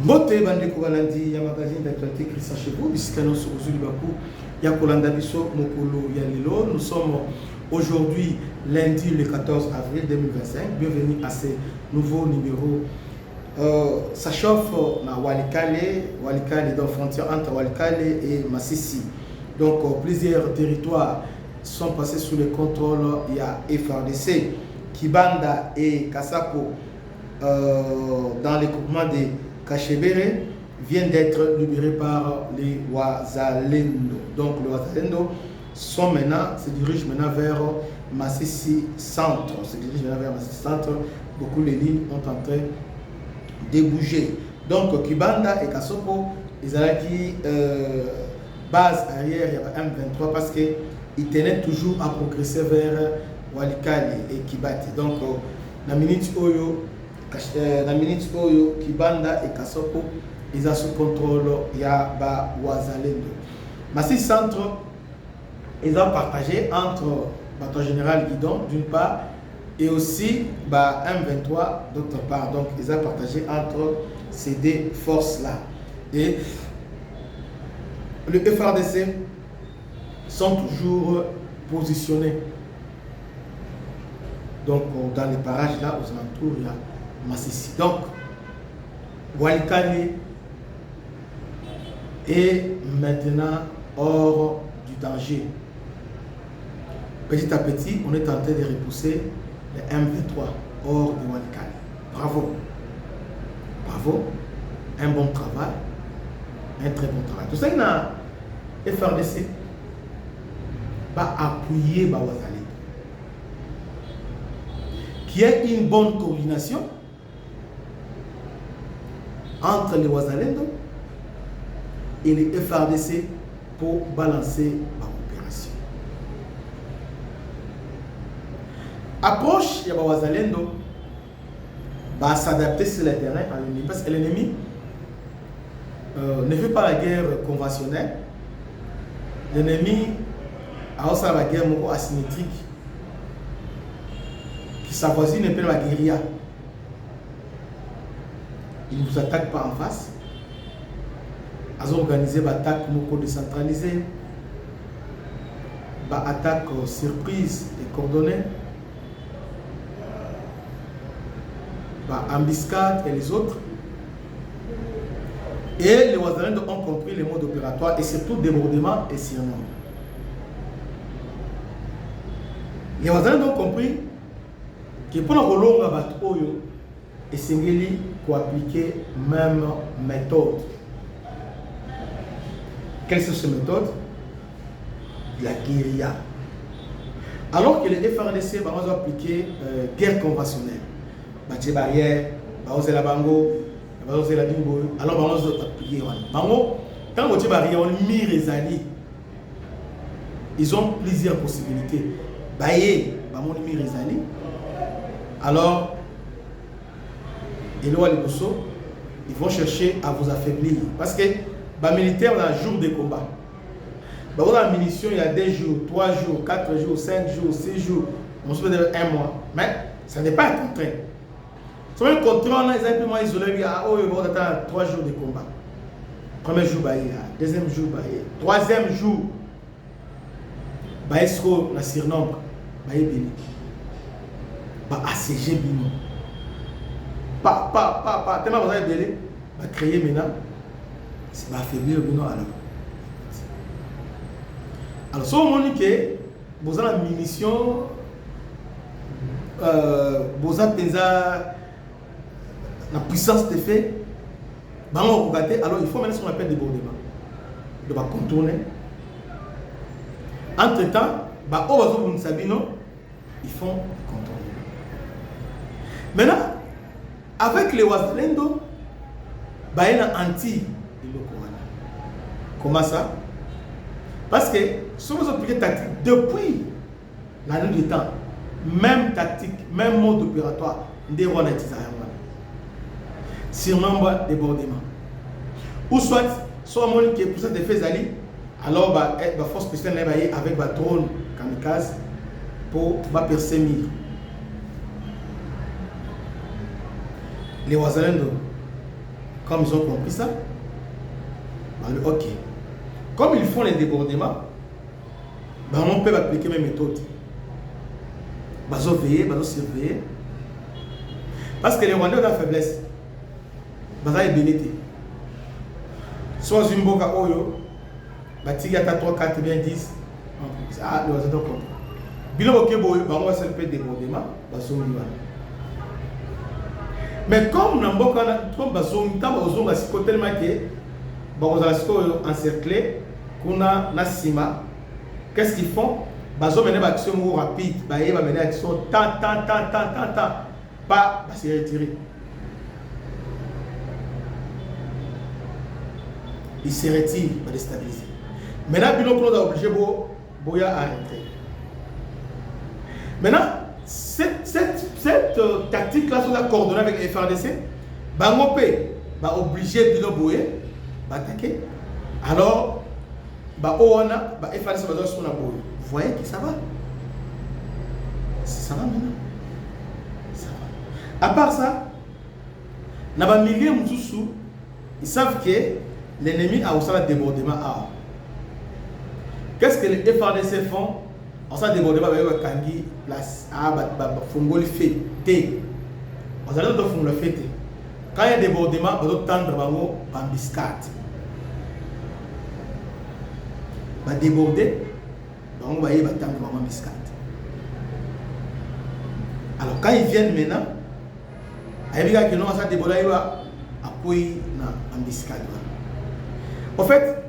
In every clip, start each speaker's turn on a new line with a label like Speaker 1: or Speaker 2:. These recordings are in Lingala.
Speaker 1: Mbote bande kobalandi ya magazine d'actualité Christian chez vous bisikano sur Zulu Bakou ya kolanda biso mokolo ya lelo. Nous sommes aujourd'hui lundi le 14 avril 2025. Bienvenue à ce nouveau numéro. Ça chauffe na Walikale dans frontière entre Walikale et Masisi. Donc plusieurs territoires sont passés sous le contrôle. Il y a FRDC, Kibanda et Kasako dans les groupements de Kachebere viennent d'être libérés par les Wazalendo. Donc les Wazalendo se dirigent maintenant vers Masisi Centre. Beaucoup de lignes ont en train de bouger. Donc Kibanda et Kasoko, ils ont qui base arrière, il y a M23 parce qu'ils tenaient toujours à progresser vers Walikale et Kibati. Donc la minute Oyo, Kibanda et Kasoko, ils ont sous contrôle Yaba Wazalendo. Massi Centre, ils ont partagé entre Bâton Général Guidon d'une part et aussi M23 d'autre part. Donc ils ont partagé entre ces deux forces-là. Et le FRDC sont toujours positionnés. Donc dans les parages là, aux alentours, il y a Massissi. Donc, Walikale est maintenant hors du danger. Petit à petit, on est en train de repousser le M23 hors de Walikale. Bravo. Bravo. Un bon travail. Un très bon travail. Tout ça, il y a FRDC va appuyer Wazalendo. Qui a une bonne coordination entre les Wazalendo et les FRDC pour balancer l'opération. Approche de Wazalendo va s'adapter sur le terrain à l'ennemi parce que l'ennemi ne fait pas la guerre conventionnelle. L'ennemi a aussi la guerre asymétrique qui s'avoisine un peu la guérilla. Il ne vous attaque pas en face. Ils ont organisé une attaque décentralisée, une attaque surprise et coordonnée, une embuscade et les autres. Et les Wazalendo ont compris les modes opératoires et surtout débordement et surnombre. Les Wazalendo ont compris que pour le long et Singeli pour appliquer même méthode. Quelle sont ces méthodes? La guérilla. Alors que les FRDC vont appliquer guerre conventionnelle. Bâtir barrière, baoser la bango, baoser la dingo. Alors on va appliquer bango. Quand on dit barrière, on mire les alliés. Ils ont plusieurs possibilités. Bayer, on mire les alliés. Alors ils vont chercher à vous affaiblir. Parce que les militaires ont un jour de combat. Dans la munition, il y a 2 jours, 3 jours, 4 jours, 5 jours, 6 jours. On se fait 1 mois. Mais ça n'est pas un contraint. Si on contraint, on est simplement isolé. Il y a 3 jours de combat. Premier jour, deuxième jour, troisième jour, il y a surnombre. Il y a ACG Bino. Tellement vous avez belé, va créer maintenant, c'est va affaiblir le bino alors. Si on dit que vous avez la munition, vous avez la puissance de fait, alors il faut maintenant ce qu'on appelle débordement. De contourner. Entre temps, ils font contourner. Maintenant, avec les Wazalendo, il y a un anti. Comment ça? Parce que si vous appliquez tactique depuis la nuit du temps, même tactique, même mode opératoire, des rois surnombre débordement. Ou soit on qui est pour ça de faire Zali, alors la force spéciale avec la drone kamikaze pour persémir. Les Wazalendo Comme ils ont compris ça, ok. Comme ils font les débordements, on peut appliquer mes méthodes. Ils vont veiller, ils vont surveiller. Parce que les Rwandais ont la faiblesse. Ils vont bénéficier. Soit une boca oyo, il y a 3, 4, bien 10. Ah, les Rwandais ont compris. Bilo okeboyo, on va faire des débordements, mais comme dans beaucoup de tellement que encerclé, qu'on a Nassima, qu'est-ce qu'ils font? Ils mener une action rapide, ils vont mener action tant, pas se retirer. Ils se retirent, ils déstabiliser. Maintenant, Bilo est obligé de arrêter. Maintenant, cette tactique-là sera coordonnée avec les FRDC. Bangopé va obligé de attaquer. Alors, FRDC va sur la boue. Vous voyez que ça va? Ça va maintenant. Ça va. À part ça, dans les milliers de gens, ils savent que l'ennemi a aussi un débordement. Qu'est-ce que les FRDC font? On s'est débordé par le Kangi, place, Fongoli fait, thé. On a le Fongoli fait. Quand il y a débordement, on doit tendre en biscate. On va déborder, on va tendre en biscate. Alors quand ils viennent maintenant, il y a des gens qui ont débordé, ils vont appuyer en biscate. En fait,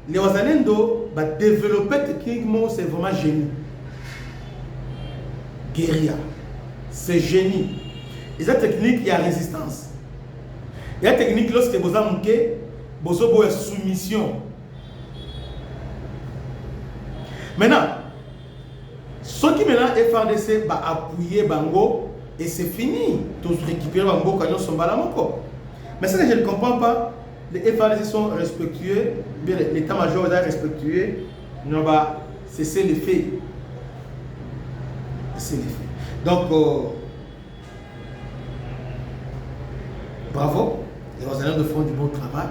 Speaker 1: les Wazalendo va développer techniquement, c'est vraiment génie. Guérilla, c'est génie. Et cette technique, il y a résistance. Il y a une technique lorsque vous avez manqué, vous avez soumission. Maintenant, ceux qui maintenant FRDC va appuyer Bango et c'est fini. Tous récupérer Bango quand ils sont balamoko. Mais ce que je ne comprends pas, les FRDC sont respectueux, l'état-major est respectueux, on va cesser les faits. Donc, bravo, les Rwandais font du bon travail.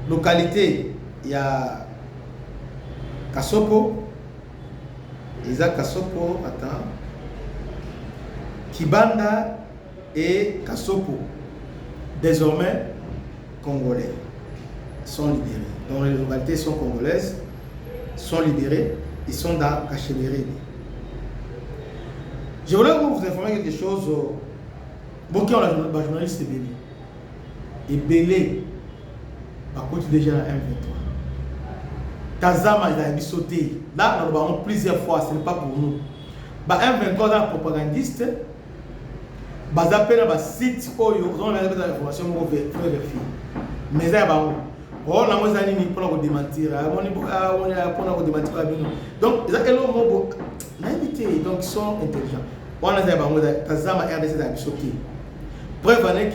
Speaker 1: Localité, il y a Kasopo, Isaac Kasopo, attends, Kibanda et Kasopo. Désormais, Congolais sont libérés. Donc les localités sont congolaises, sont libérées, ils sont dans Kachemiri. Je voulais vous informer quelque chose. Beaucoup de journalistes Bélé. Et Bélé, par contre déjà à M23. Tazama, il a sauté. Là, nous avons plusieurs fois, ce n'est pas pour nous. M23 est un propagandiste. Ils appellent un site où ils ont des informations pour vérifier. Mais ça, on a des gens pour démentir. Donc, ils ont naïveté, donc ils sont intelligents. On a des gens qui RDC a sauté. Preuve est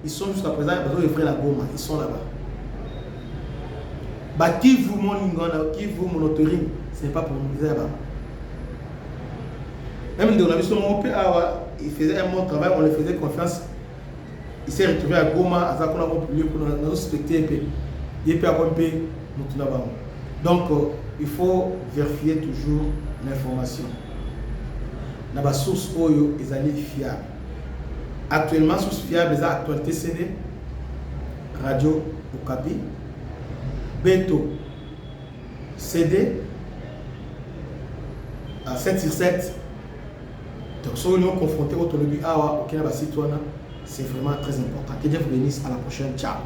Speaker 1: qu'ils sont jusqu'à présent, ils ont fait la Goma, ils sont là-bas. Qui vous monitoring, ce n'est pas pour nous. Même dans la mission, il faisait un bon travail, on lui faisait confiance. Il s'est retrouvé à Goma, à Zakona, pour nous respecter. Il peut accompagner nous là-bas. Donc, il faut vérifier toujours l'information. Dans la source Oyo, ils sont fiables. Actuellement, source fiable, les actualités CD, Radio Okapi, Beto, CD, à 7/7. Donc, si nous confrontés au Tolobi Awa, au Kenya, c'est vraiment très important. Que Dieu vous bénisse. À la prochaine. Ciao.